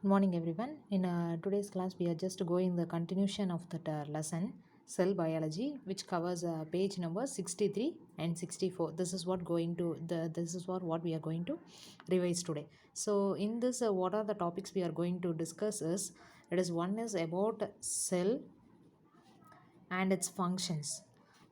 Good morning, everyone. In today's class, we are just going the continuation of that lesson, cell biology, which covers page number 63 and 64. This is what we are going to revise today. So, in this, what are the topics we are going to discuss? One is about cell and its functions.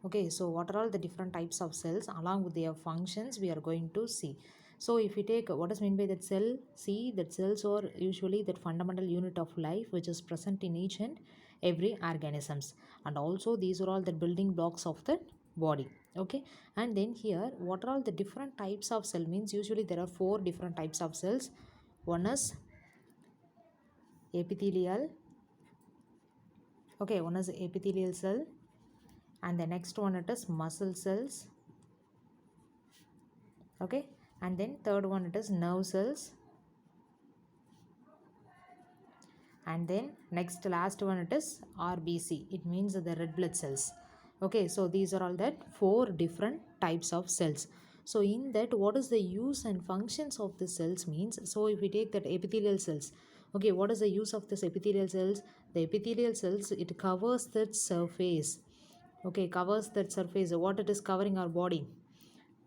Okay, so what are all the different types of cells along with their functions we are going to see. So if we take what is meant by that cell, see that cells are usually that fundamental unit of life which is present in each and every organisms, and also these are all the building blocks of the body. Okay, and then here what are all the different types of cell means usually there are four different types of cells. One is epithelial. Okay, one is epithelial cell, and the next one it is muscle cells. Okay, and then third one it is nerve cells, and then next last one it is RBC, it means the red blood cells. Okay, so these are all that four different types of cells. So in that, what is the use and functions of the cells means, so if we take that epithelial cells, okay, what is the use of this epithelial cells? The epithelial cells, it covers that surface. Okay, covers that surface. What it is covering? Our body.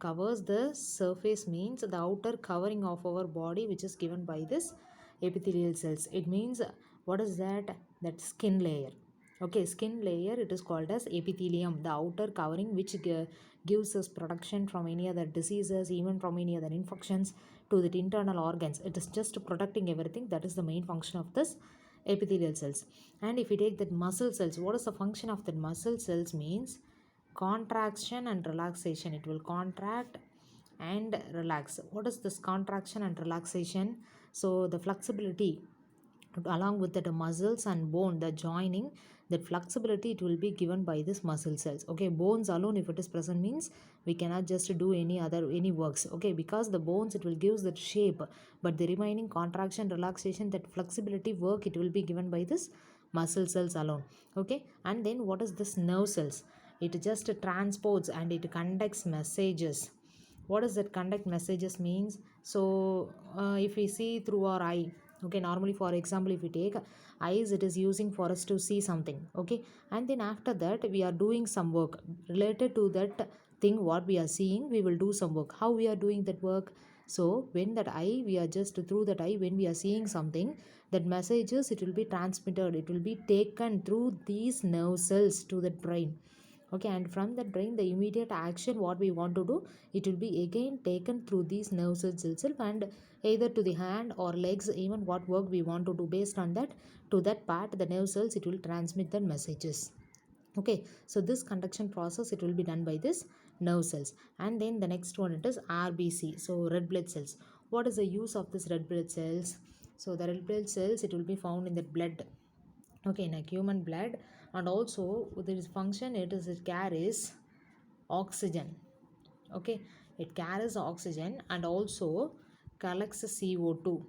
Covers the surface means the outer covering of our body, which is given by this epithelial cells. It means what is that? That skin layer. Okay, skin layer, it is called as epithelium, the outer covering which gives us protection from any other diseases, even from any other infections to the internal organs. It is just protecting everything. That is the main function of this epithelial cells. And if we take that muscle cells, what is the function of that muscle cells means contraction and relaxation. It will contract and relax. What is this contraction and relaxation? So the flexibility along with the muscles and bone, the joining, that flexibility, it will be given by this muscle cells. Okay, bones alone if it is present means we cannot just do any works. Okay, because the bones, it will gives that shape, but the remaining contraction, relaxation, that flexibility work, it will be given by this muscle cells alone. Okay, and then what is this nerve cells? It just transports and it conducts messages. What does that conduct messages means? So if we see through our eye, okay, normally for example if we take eyes, it is using for us to see something. Okay, and then after that we are doing some work related to that thing what we are seeing, we will do some work. How we are doing that work? So when that eye, we are just through that eye, when we are seeing something, that messages, it will be transmitted, it will be taken through these nerve cells to the brain. Okay, and from that brain, the immediate action what we want to do, it will be again taken through these nerve cells itself, and either to the hand or legs, even what work we want to do, based on that, to that part, the nerve cells, it will transmit the messages. Okay, so this conduction process, it will be done by this nerve cells. And then the next one, it is RBC, so red blood cells. What is the use of this red blood cells? So the red blood cells, it will be found in the blood. Okay, in a human blood, and also there is function, it carries oxygen. Okay, it carries oxygen and also collects CO2.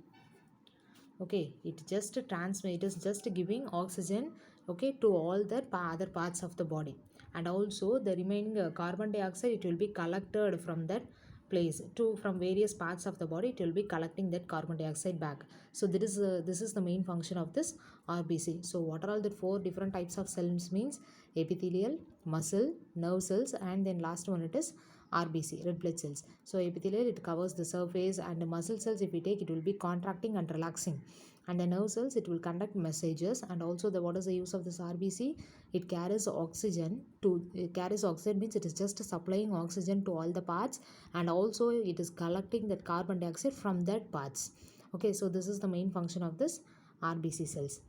Okay, it is just giving oxygen, okay, to all the other parts of the body, and also the remaining carbon dioxide, it will be collected from that place to from various parts of the body, it will be collecting that carbon dioxide back. So this is the main function of this RBC. So what are all the four different types of cells means? Epithelial, muscle, nerve cells, and then last one, it is RBC, red blood cells. So epithelial, it covers the surface, and the muscle cells, if we take, it will be contracting and relaxing, and the nerve cells, it will conduct messages. And also the what is the use of this RBC? It carries oxygen means it is just supplying oxygen to all the parts, and also it is collecting that carbon dioxide from that parts. Okay, so this is the main function of this RBC cells.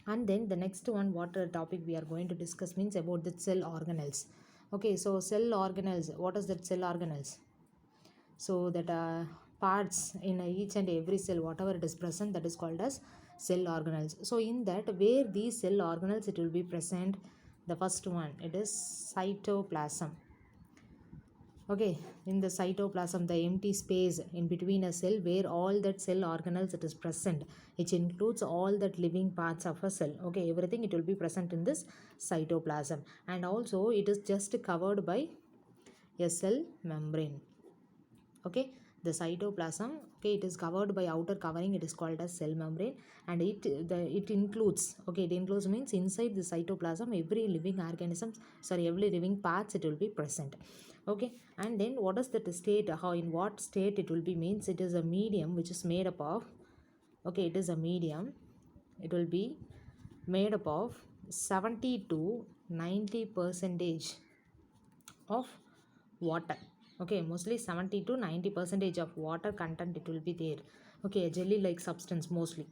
And then the next one, what topic we are going to discuss means about the cell organelles. Okay, so cell organelles, what is that cell organelles? So that parts in each and every cell, whatever it is present, that is called as cell organelles. So in that, where these cell organelles, it will be present, the first one, it is cytoplasm. Okay, in the cytoplasm, the empty space in between a cell where all that cell organelles, it is present, which includes all that living parts of a cell. Okay, everything, it will be present in this cytoplasm, and also it is just covered by a cell membrane. Okay, The cytoplasm, okay, it is covered by outer covering, it is called as cell membrane, and it includes, okay, it includes means inside the cytoplasm every living organism, sorry, every living parts it will be present. Okay, and then what is the state, how, in what state it will be, means it is a medium which is made up of, okay, it is a medium, it will be made up of 70 to 90 percentage of water. Okay, mostly 70 to 90 percentage of water content it will be there. Okay, a jelly like substance mostly.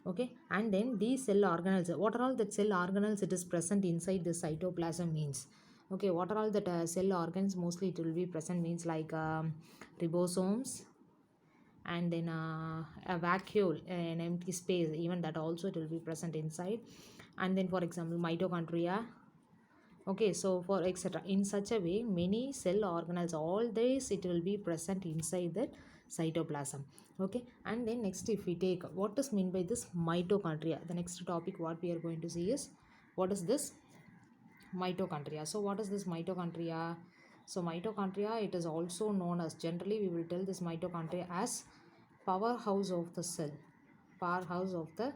Okay, and then these cell organelles, what are all the cell organelles it is present inside the cytoplasm means, okay, what are all the cell organs mostly it will be present means, like ribosomes, and then a vacuole, an empty space, even that also it will be present inside. And then for example mitochondria. Okay, so for etc, in such a way many cell organelles, all this it will be present inside that cytoplasm. Okay, and then next, if we take what is meant by this mitochondria, the next topic what we are going to see is what is this mitochondria. So what is this mitochondria? So mitochondria, it is also known as, generally we will tell this mitochondria as powerhouse of the cell. Powerhouse of the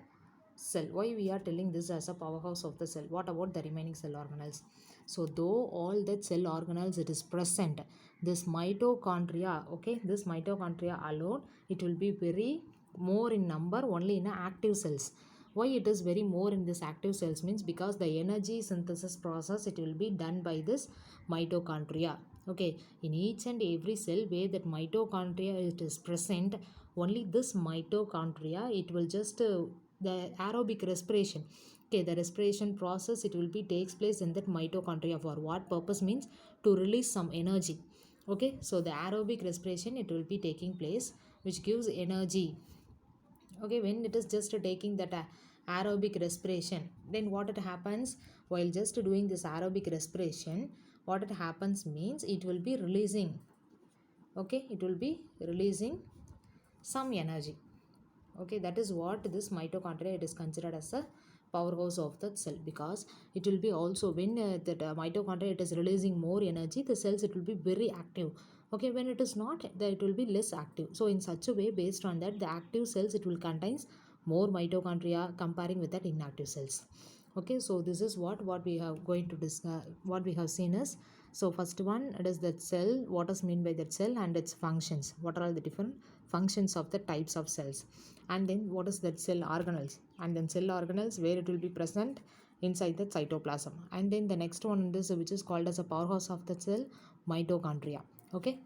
cell. Why we are telling this as a powerhouse of the cell? What about the remaining cell organelles? So though all that cell organelles it is present, this mitochondria, okay, this mitochondria alone, it will be very more in number only in active cells. Why it is very more in this active cells means, because the energy synthesis process it will be done by this mitochondria. Okay, in each and every cell where that mitochondria it is present, only this mitochondria it will just the aerobic respiration, okay, the respiration process it will be takes place in that mitochondria. For what purpose means, to release some energy. Okay, so the aerobic respiration it will be taking place, which gives energy. Okay, when it is just taking that aerobic respiration, then what it happens, while just doing this aerobic respiration, what it happens means, it will be releasing, okay, it will be releasing some energy. Okay, that is what this mitochondria it is considered as a powerhouse of the cell, because it will be also when that mitochondria it is releasing more energy, the cells it will be very active. Okay, when it is not, that it will be less active. So in such a way, based on that, the active cells it will contains more mitochondria comparing with that inactive cells. Okay, so this is what we have going to discuss, what we have seen is, so first one, it is that cell, what is meant by that cell and its functions, what are all the different functions of the types of cells, and then what is that cell organelles, and then cell organelles where it will be present inside the cytoplasm, and then the next one is which is called as a powerhouse of the cell, mitochondria. Okay,